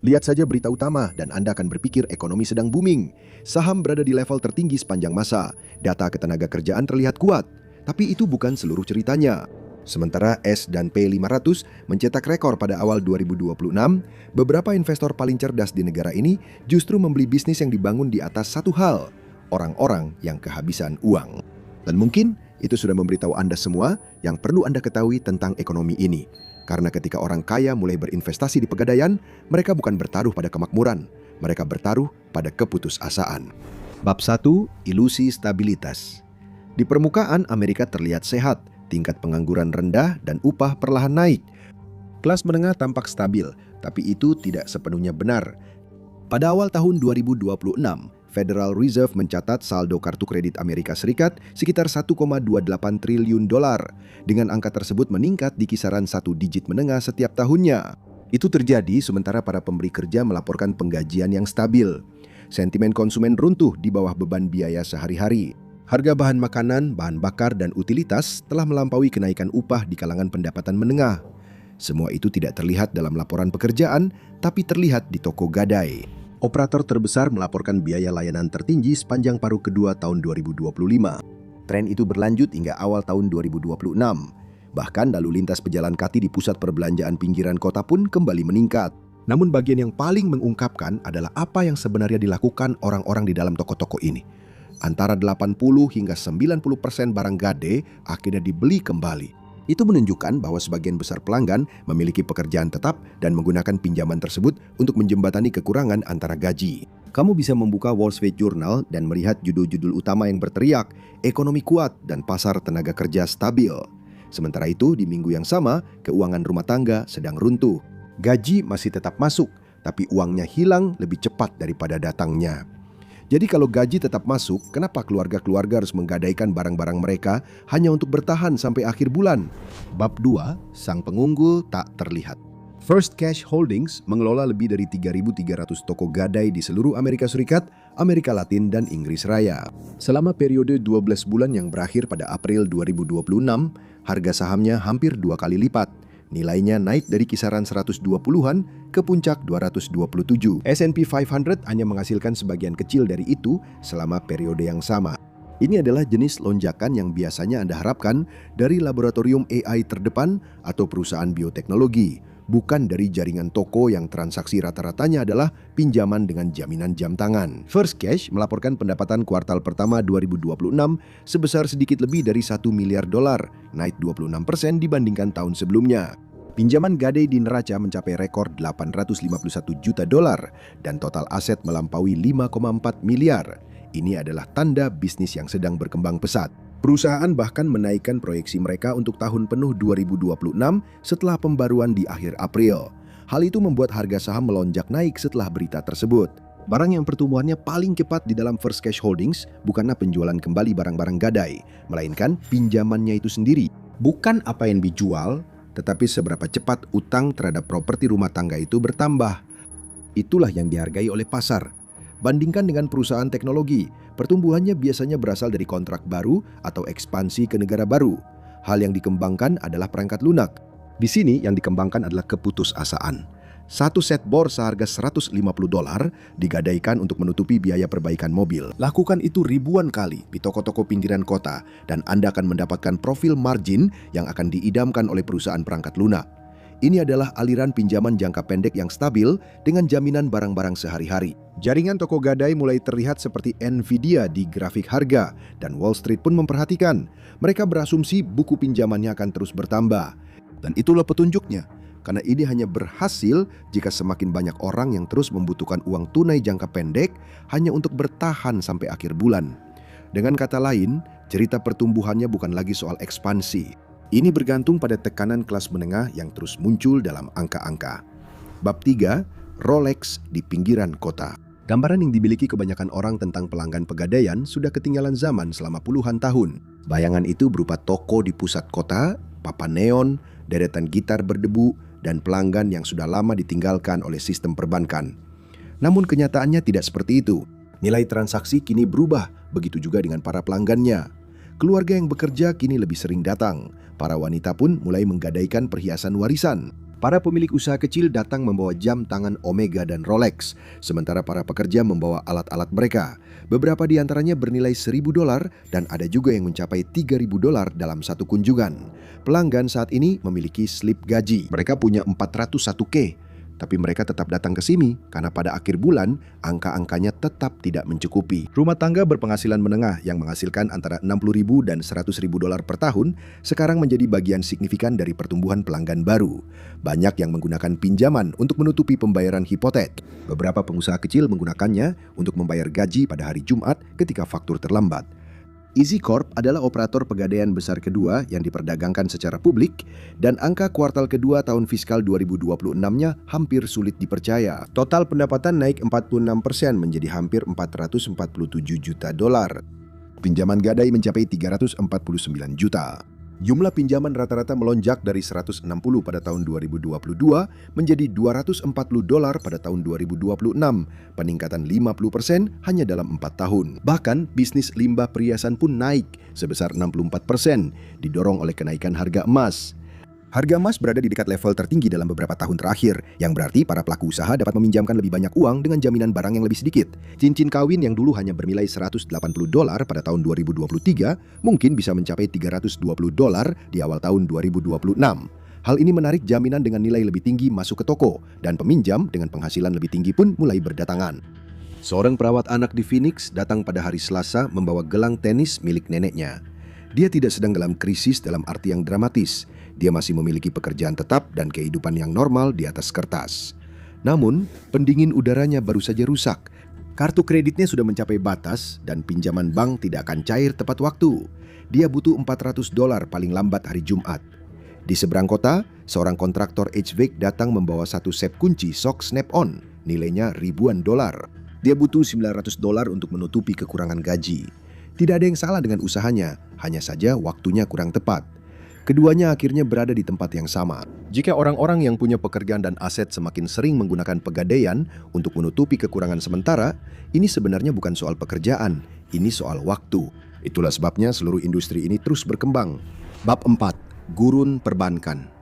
Lihat saja berita utama dan Anda akan berpikir ekonomi sedang booming. Saham berada di level tertinggi sepanjang masa. Data ketenaga kerjaan terlihat kuat. Tapi itu bukan seluruh ceritanya. Sementara S&P 500 mencetak rekor pada awal 2026, beberapa investor paling cerdas di negara ini justru membeli bisnis yang dibangun di atas satu hal, orang-orang yang kehabisan uang. Dan mungkin itu sudah memberitahu Anda semua yang perlu Anda ketahui tentang ekonomi ini. Karena ketika orang kaya mulai berinvestasi di pegadaian, mereka bukan bertaruh pada kemakmuran, mereka bertaruh pada keputusasaan. Bab 1. Ilusi stabilitas. Di permukaan Amerika terlihat sehat, tingkat pengangguran rendah dan upah perlahan naik. Kelas menengah tampak stabil, tapi itu tidak sepenuhnya benar. Pada awal tahun 2026, Federal Reserve mencatat saldo kartu kredit Amerika Serikat sekitar 1,28 triliun dolar. Dengan angka tersebut meningkat di kisaran satu digit menengah setiap tahunnya. Itu terjadi sementara para pemberi kerja melaporkan penggajian yang stabil. Sentimen konsumen runtuh di bawah beban biaya sehari-hari. Harga bahan makanan, bahan bakar, dan utilitas telah melampaui kenaikan upah di kalangan pendapatan menengah. Semua itu tidak terlihat dalam laporan pekerjaan, tapi terlihat di toko gadai. Operator terbesar melaporkan biaya layanan tertinggi sepanjang paruh kedua tahun 2025. Tren itu berlanjut hingga awal tahun 2026. Bahkan lalu lintas pejalan kaki di pusat perbelanjaan pinggiran kota pun kembali meningkat. Namun bagian yang paling mengungkapkan adalah apa yang sebenarnya dilakukan orang-orang di dalam toko-toko ini. Antara 80 hingga 90% barang gade akhirnya dibeli kembali. Itu menunjukkan bahwa sebagian besar pelanggan memiliki pekerjaan tetap dan menggunakan pinjaman tersebut untuk menjembatani kekurangan antara gaji. Kamu bisa membuka Wall Street Journal dan melihat judul-judul utama yang berteriak, ekonomi kuat dan pasar tenaga kerja stabil. Sementara itu, di minggu yang sama, keuangan rumah tangga sedang runtuh. Gaji masih tetap masuk, tapi uangnya hilang lebih cepat daripada datangnya. Jadi kalau gaji tetap masuk, kenapa keluarga-keluarga harus menggadaikan barang-barang mereka hanya untuk bertahan sampai akhir bulan? Bab 2, sang pengunggul tak terlihat. First Cash Holdings mengelola lebih dari 3.300 toko gadai di seluruh Amerika Serikat, Amerika Latin, dan Inggris Raya. Selama periode 12 bulan yang berakhir pada April 2026, harga sahamnya hampir 2 kali lipat. Nilainya naik dari kisaran 120-an ke puncak 227. S&P 500 hanya menghasilkan sebagian kecil dari itu selama periode yang sama. Ini adalah jenis lonjakan yang biasanya Anda harapkan dari laboratorium AI terdepan atau perusahaan bioteknologi, bukan dari jaringan toko yang transaksi rata-ratanya adalah pinjaman dengan jaminan jam tangan. First Cash melaporkan pendapatan kuartal pertama 2026 sebesar sedikit lebih dari 1 miliar dolar, naik 26% dibandingkan tahun sebelumnya. Pinjaman gadai di neraca mencapai rekor 851 juta dolar dan total aset melampaui 5,4 miliar. Ini adalah tanda bisnis yang sedang berkembang pesat. Perusahaan bahkan menaikkan proyeksi mereka untuk tahun penuh 2026 setelah pembaruan di akhir April. Hal itu membuat harga saham melonjak naik setelah berita tersebut. Barang yang pertumbuhannya paling cepat di dalam First Cash Holdings bukanlah penjualan kembali barang-barang gadai, melainkan pinjamannya itu sendiri. Bukan apa yang dijual, tetapi seberapa cepat utang terhadap properti rumah tangga itu bertambah. Itulah yang dihargai oleh pasar. Bandingkan dengan perusahaan teknologi, pertumbuhannya biasanya berasal dari kontrak baru atau ekspansi ke negara baru. Hal yang dikembangkan adalah perangkat lunak. Di sini yang dikembangkan adalah keputusasaan. Satu set bor seharga $150 digadaikan untuk menutupi biaya perbaikan mobil. Lakukan itu ribuan kali di toko-toko pinggiran kota dan Anda akan mendapatkan profil margin yang akan diidamkan oleh perusahaan perangkat lunak. Ini adalah aliran pinjaman jangka pendek yang stabil dengan jaminan barang-barang sehari-hari. Jaringan toko gadai mulai terlihat seperti Nvidia di grafik harga dan Wall Street pun memperhatikan. Mereka berasumsi buku pinjamannya akan terus bertambah. Dan itulah petunjuknya. Karena ini hanya berhasil jika semakin banyak orang yang terus membutuhkan uang tunai jangka pendek hanya untuk bertahan sampai akhir bulan. Dengan kata lain, cerita pertumbuhannya bukan lagi soal ekspansi. Ini bergantung pada tekanan kelas menengah yang terus muncul dalam angka-angka. Bab 3, Rolex di pinggiran kota. Gambaran yang dimiliki kebanyakan orang tentang pelanggan pegadaian sudah ketinggalan zaman selama puluhan tahun. Bayangan itu berupa toko di pusat kota, papan neon, deretan gitar berdebu, dan pelanggan yang sudah lama ditinggalkan oleh sistem perbankan. Namun kenyataannya tidak seperti itu. Nilai transaksi kini berubah, begitu juga dengan para pelanggannya. Keluarga yang bekerja kini lebih sering datang. Para wanita pun mulai menggadaikan perhiasan warisan. Para pemilik usaha kecil datang membawa jam tangan Omega dan Rolex, sementara para pekerja membawa alat-alat mereka. Beberapa di antaranya bernilai $1.000 dan ada juga yang mencapai $3.000 dalam satu kunjungan. Pelanggan saat ini memiliki slip gaji. Mereka punya 401K. Tapi mereka tetap datang ke sini karena pada akhir bulan angka-angkanya tetap tidak mencukupi. Rumah tangga berpenghasilan menengah yang menghasilkan antara $60.000 dan $100.000 per tahun sekarang menjadi bagian signifikan dari pertumbuhan pelanggan baru. Banyak yang menggunakan pinjaman untuk menutupi pembayaran hipotek. Beberapa pengusaha kecil menggunakannya untuk membayar gaji pada hari Jumat ketika faktur terlambat. EasyCorp adalah operator pegadaian besar kedua yang diperdagangkan secara publik dan angka kuartal kedua tahun fiskal 2026-nya hampir sulit dipercaya. Total pendapatan naik 46% menjadi hampir $447 juta. Pinjaman gadai mencapai $349 juta. Jumlah pinjaman rata-rata melonjak dari 160 pada tahun 2022 menjadi $240 pada tahun 2026, peningkatan 50% hanya dalam 4 tahun. Bahkan bisnis limbah perhiasan pun naik sebesar 64%, didorong oleh kenaikan harga emas. Harga emas berada di dekat level tertinggi dalam beberapa tahun terakhir, yang berarti para pelaku usaha dapat meminjamkan lebih banyak uang dengan jaminan barang yang lebih sedikit. Cincin kawin yang dulu hanya bernilai $180 pada tahun 2023 mungkin bisa mencapai $320 di awal tahun 2026. Hal ini menarik jaminan dengan nilai lebih tinggi masuk ke toko, dan peminjam dengan penghasilan lebih tinggi pun mulai berdatangan. Seorang perawat anak di Phoenix datang pada hari Selasa membawa gelang tenis milik neneknya. Dia tidak sedang dalam krisis dalam arti yang dramatis. Dia masih memiliki pekerjaan tetap dan kehidupan yang normal di atas kertas. Namun, pendingin udaranya baru saja rusak. Kartu kreditnya sudah mencapai batas dan pinjaman bank tidak akan cair tepat waktu. Dia butuh $400 paling lambat hari Jumat. Di seberang kota, seorang kontraktor HVAC datang membawa satu set kunci sok Snap-on, nilainya ribuan dolar. Dia butuh $900 untuk menutupi kekurangan gaji. Tidak ada yang salah dengan usahanya, hanya saja waktunya kurang tepat. Keduanya akhirnya berada di tempat yang sama. Jika orang-orang yang punya pekerjaan dan aset semakin sering menggunakan pegadaian untuk menutupi kekurangan sementara, ini sebenarnya bukan soal pekerjaan, ini soal waktu. Itulah sebabnya seluruh industri ini terus berkembang. Bab 4. Gurun perbankan.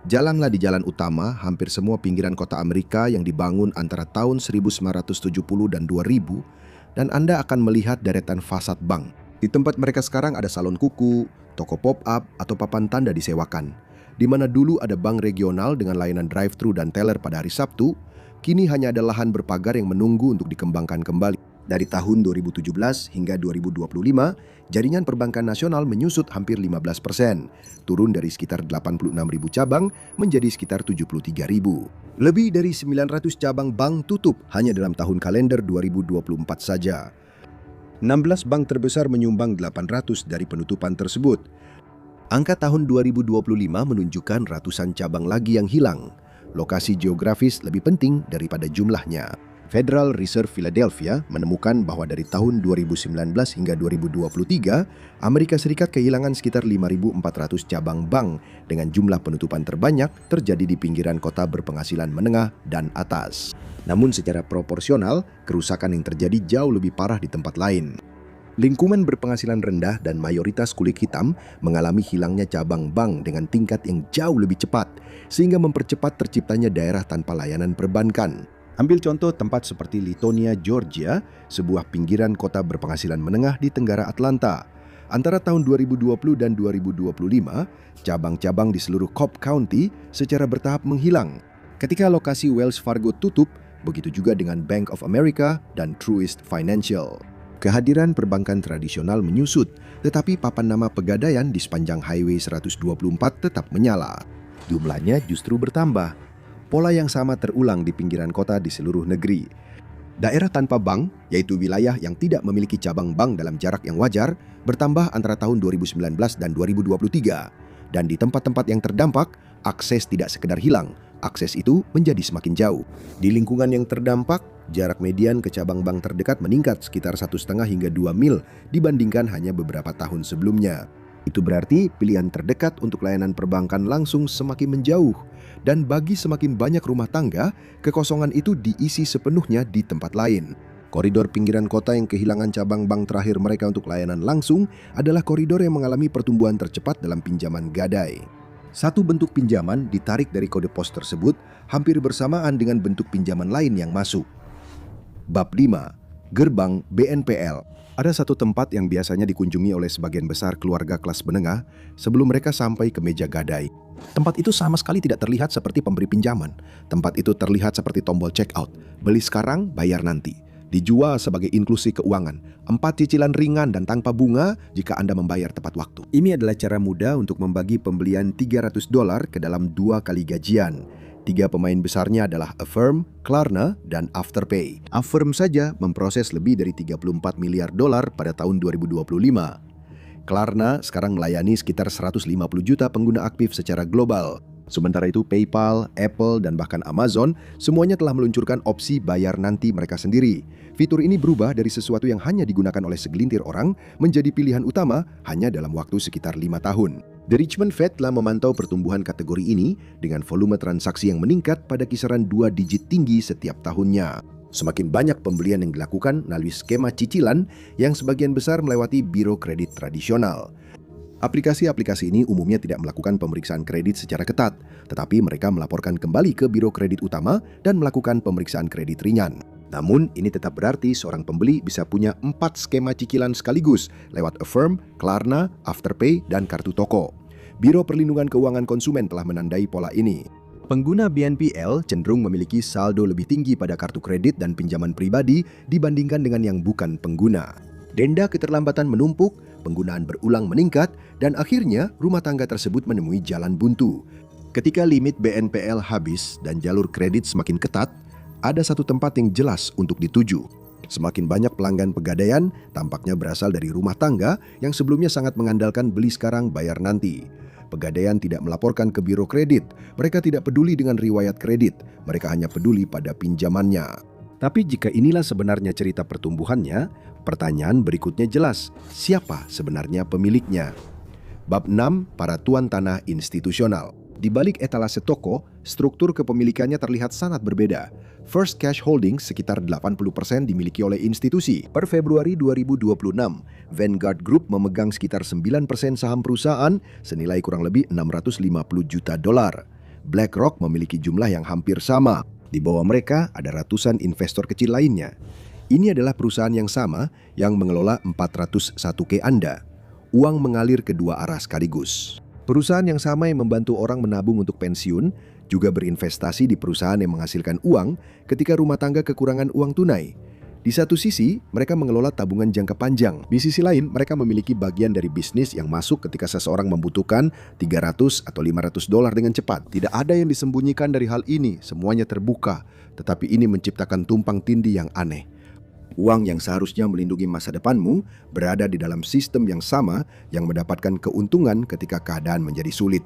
Jalanlah di jalan utama hampir semua pinggiran kota Amerika yang dibangun antara tahun 1970 dan 2000, dan Anda akan melihat deretan fasad bank. Di tempat mereka sekarang ada salon kuku, toko pop-up, atau papan tanda disewakan. Di mana dulu ada bank regional dengan layanan drive-thru dan teller pada hari Sabtu, kini hanya ada lahan berpagar yang menunggu untuk dikembangkan kembali. Dari tahun 2017 hingga 2025, jaringan perbankan nasional menyusut hampir 15%, turun dari sekitar 86.000 cabang menjadi sekitar 73.000. Lebih dari 900 cabang bank tutup hanya dalam tahun kalender 2024 saja. 16 bank terbesar menyumbang 800 dari penutupan tersebut. Angka tahun 2025 menunjukkan ratusan cabang lagi yang hilang. Lokasi geografis lebih penting daripada jumlahnya. Federal Reserve Philadelphia menemukan bahwa dari tahun 2019 hingga 2023, Amerika Serikat kehilangan sekitar 5.400 cabang bank dengan jumlah penutupan terbanyak terjadi di pinggiran kota berpenghasilan menengah dan atas. Namun secara proporsional, kerusakan yang terjadi jauh lebih parah di tempat lain. Lingkungan berpenghasilan rendah dan mayoritas kulit hitam mengalami hilangnya cabang bank dengan tingkat yang jauh lebih cepat, sehingga mempercepat terciptanya daerah tanpa layanan perbankan. Ambil contoh tempat seperti Litonia, Georgia, sebuah pinggiran kota berpenghasilan menengah di tenggara Atlanta. Antara tahun 2020 dan 2025, cabang-cabang di seluruh Cobb County secara bertahap menghilang. Ketika lokasi Wells Fargo tutup, begitu juga dengan Bank of America dan Truist Financial. Kehadiran perbankan tradisional menyusut, tetapi papan nama pegadaian di sepanjang Highway 124 tetap menyala. Jumlahnya justru bertambah. Pola yang sama terulang di pinggiran kota di seluruh negeri. Daerah tanpa bank, yaitu wilayah yang tidak memiliki cabang bank dalam jarak yang wajar, bertambah antara tahun 2019 dan 2023. Dan di tempat-tempat yang terdampak, akses tidak sekedar hilang, akses itu menjadi semakin jauh. Di lingkungan yang terdampak, jarak median ke cabang bank terdekat meningkat sekitar 1,5 hingga 2 mil dibandingkan hanya beberapa tahun sebelumnya. Itu berarti pilihan terdekat untuk layanan perbankan langsung semakin menjauh. Dan bagi semakin banyak rumah tangga, kekosongan itu diisi sepenuhnya di tempat lain. Koridor pinggiran kota yang kehilangan cabang bank terakhir mereka untuk layanan langsung adalah koridor yang mengalami pertumbuhan tercepat dalam pinjaman gadai. Satu bentuk pinjaman ditarik dari kode pos tersebut hampir bersamaan dengan bentuk pinjaman lain yang masuk. Bab 5. Gerbang BNPL. Ada satu tempat yang biasanya dikunjungi oleh sebagian besar keluarga kelas menengah sebelum mereka sampai ke meja gadai. Tempat itu sama sekali tidak terlihat seperti pemberi pinjaman. Tempat itu terlihat seperti tombol check out. Beli sekarang, bayar nanti. Dijual sebagai inklusi keuangan, 4 cicilan ringan dan tanpa bunga jika Anda membayar tepat waktu. Ini adalah cara mudah untuk membagi pembelian $300 ke dalam 2 kali gajian. 3 pemain besarnya adalah Affirm, Klarna, dan Afterpay. Affirm saja memproses lebih dari $34 miliar pada tahun 2025. Klarna sekarang melayani sekitar 150 juta pengguna aktif secara global. Sementara itu PayPal, Apple, dan bahkan Amazon semuanya telah meluncurkan opsi bayar nanti mereka sendiri. Fitur ini berubah dari sesuatu yang hanya digunakan oleh segelintir orang menjadi pilihan utama hanya dalam waktu sekitar 5 tahun. The Richmond Fed telah memantau pertumbuhan kategori ini dengan volume transaksi yang meningkat pada kisaran 2 digit tinggi setiap tahunnya. Semakin banyak pembelian yang dilakukan melalui skema cicilan yang sebagian besar melewati biro kredit tradisional. Aplikasi-aplikasi ini umumnya tidak melakukan pemeriksaan kredit secara ketat, tetapi mereka melaporkan kembali ke biro kredit utama dan melakukan pemeriksaan kredit ringan. Namun, ini tetap berarti seorang pembeli bisa punya 4 skema cicilan sekaligus lewat Affirm, Klarna, Afterpay, dan kartu toko. Biro Perlindungan Keuangan Konsumen telah menandai pola ini. Pengguna BNPL cenderung memiliki saldo lebih tinggi pada kartu kredit dan pinjaman pribadi dibandingkan dengan yang bukan pengguna. Denda keterlambatan menumpuk, penggunaan berulang meningkat, dan akhirnya rumah tangga tersebut menemui jalan buntu. Ketika limit BNPL habis dan jalur kredit semakin ketat, ada satu tempat yang jelas untuk dituju. Semakin banyak pelanggan Pegadaian tampaknya berasal dari rumah tangga yang sebelumnya sangat mengandalkan beli sekarang bayar nanti. Pegadaian tidak melaporkan ke biro kredit, mereka tidak peduli dengan riwayat kredit, mereka hanya peduli pada pinjamannya. Tapi jika inilah sebenarnya cerita pertumbuhannya, pertanyaan berikutnya jelas, siapa sebenarnya pemiliknya? Bab 6. Para tuan tanah institusional. Di balik etalase toko, struktur kepemilikannya terlihat sangat berbeda. First Cash Holdings sekitar 80% dimiliki oleh institusi. Per Februari 2026, Vanguard Group memegang sekitar 9% saham perusahaan senilai kurang lebih $650 juta. BlackRock memiliki jumlah yang hampir sama. Di bawah mereka ada ratusan investor kecil lainnya. Ini adalah perusahaan yang sama yang mengelola 401k Anda. Uang mengalir ke dua arah sekaligus. Perusahaan yang sama yang membantu orang menabung untuk pensiun juga berinvestasi di perusahaan yang menghasilkan uang ketika rumah tangga kekurangan uang tunai. Di satu sisi, mereka mengelola tabungan jangka panjang. Di sisi lain, mereka memiliki bagian dari bisnis yang masuk ketika seseorang membutuhkan $300 atau $500 dengan cepat. Tidak ada yang disembunyikan dari hal ini, semuanya terbuka. Tetapi ini menciptakan tumpang tindih yang aneh. Uang yang seharusnya melindungi masa depanmu berada di dalam sistem yang sama yang mendapatkan keuntungan ketika keadaan menjadi sulit.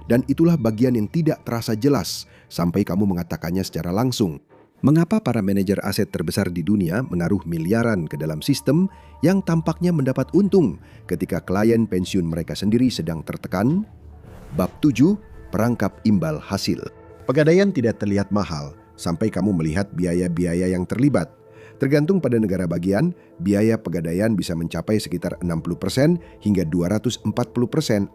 Dan itulah bagian yang tidak terasa jelas sampai kamu mengatakannya secara langsung. Mengapa para manajer aset terbesar di dunia menaruh miliaran ke dalam sistem yang tampaknya mendapat untung ketika klien pensiun mereka sendiri sedang tertekan? Bab 7. Perangkap imbal hasil. Pegadaian tidak terlihat mahal sampai kamu melihat biaya-biaya yang terlibat. Tergantung pada negara bagian, biaya pegadaian bisa mencapai sekitar 60% hingga 240%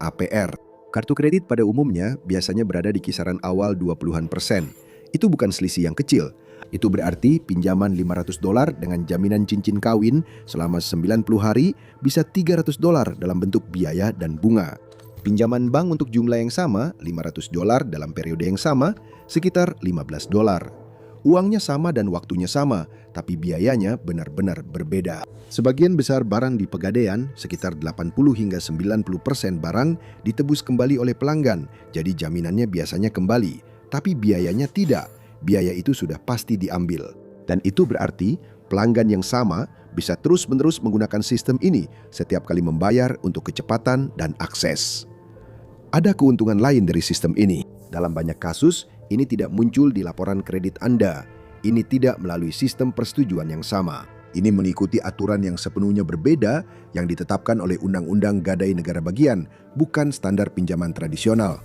APR. Kartu kredit pada umumnya biasanya berada di kisaran awal 20-an%. Itu bukan selisih yang kecil. Itu berarti pinjaman $500 dengan jaminan cincin kawin selama 90 hari bisa $300 dalam bentuk biaya dan bunga. Pinjaman bank untuk jumlah yang sama, $500 dalam periode yang sama, sekitar $15. Uangnya sama dan waktunya sama, tapi biayanya benar-benar berbeda. Sebagian besar barang di Pegadaian, sekitar 80 hingga 90% barang ditebus kembali oleh pelanggan, jadi jaminannya biasanya kembali, tapi biayanya tidak. Biaya itu sudah pasti diambil. Dan itu berarti pelanggan yang sama bisa terus-menerus menggunakan sistem ini setiap kali membayar untuk kecepatan dan akses. Ada keuntungan lain dari sistem ini. Dalam banyak kasus, ini tidak muncul di laporan kredit Anda. Ini tidak melalui sistem persetujuan yang sama. Ini mengikuti aturan yang sepenuhnya berbeda yang ditetapkan oleh Undang-Undang Gadai Negara Bagian, bukan standar pinjaman tradisional.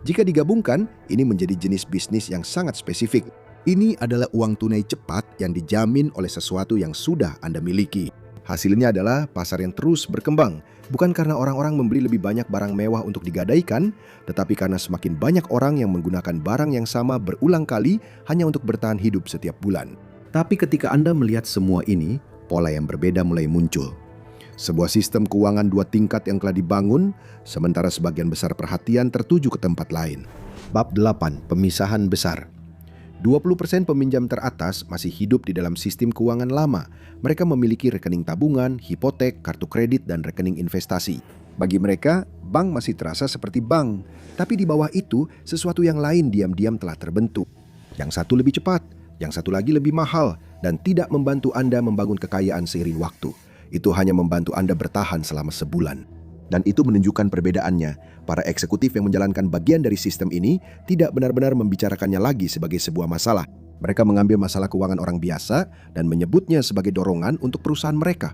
Jika digabungkan, ini menjadi jenis bisnis yang sangat spesifik. Ini adalah uang tunai cepat yang dijamin oleh sesuatu yang sudah Anda miliki. Hasilnya adalah pasar yang terus berkembang, bukan karena orang-orang membeli lebih banyak barang mewah untuk digadaikan, tetapi karena semakin banyak orang yang menggunakan barang yang sama berulang kali hanya untuk bertahan hidup setiap bulan. Tapi ketika Anda melihat semua ini, pola yang berbeda mulai muncul. Sebuah sistem keuangan 2 tingkat yang telah dibangun, sementara sebagian besar perhatian tertuju ke tempat lain. Bab 8. Pemisahan besar. 20% peminjam teratas masih hidup di dalam sistem keuangan lama. Mereka memiliki rekening tabungan, hipotek, kartu kredit, dan rekening investasi. Bagi mereka, bank masih terasa seperti bank. Tapi di bawah itu, sesuatu yang lain diam-diam telah terbentuk. Yang satu lebih cepat, yang satu lagi lebih mahal, dan tidak membantu Anda membangun kekayaan seiring waktu. Itu hanya membantu Anda bertahan selama sebulan. Dan itu menunjukkan perbedaannya. Para eksekutif yang menjalankan bagian dari sistem ini tidak benar-benar membicarakannya lagi sebagai sebuah masalah. Mereka mengambil masalah keuangan orang biasa dan menyebutnya sebagai dorongan untuk perusahaan mereka.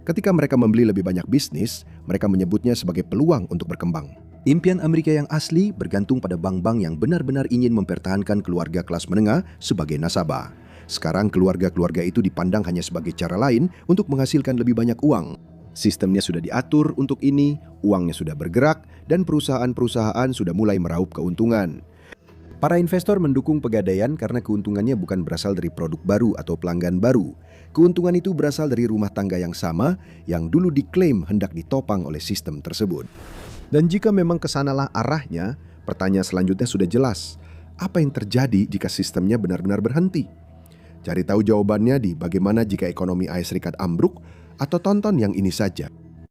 Ketika mereka membeli lebih banyak bisnis, mereka menyebutnya sebagai peluang untuk berkembang. Impian Amerika yang asli bergantung pada bank-bank yang benar-benar ingin mempertahankan keluarga kelas menengah sebagai nasabah. Sekarang keluarga-keluarga itu dipandang hanya sebagai cara lain untuk menghasilkan lebih banyak uang. Sistemnya sudah diatur untuk ini, uangnya sudah bergerak, dan perusahaan-perusahaan sudah mulai meraup keuntungan. Para investor mendukung pegadaian karena keuntungannya bukan berasal dari produk baru atau pelanggan baru. Keuntungan itu berasal dari rumah tangga yang sama yang dulu diklaim hendak ditopang oleh sistem tersebut. Dan jika memang kesanalah arahnya, pertanyaan selanjutnya sudah jelas. Apa yang terjadi jika sistemnya benar-benar berhenti? Cari tahu jawabannya di Bagaimana Jika Ekonomi AS Serikat Ambruk, atau tonton yang ini saja.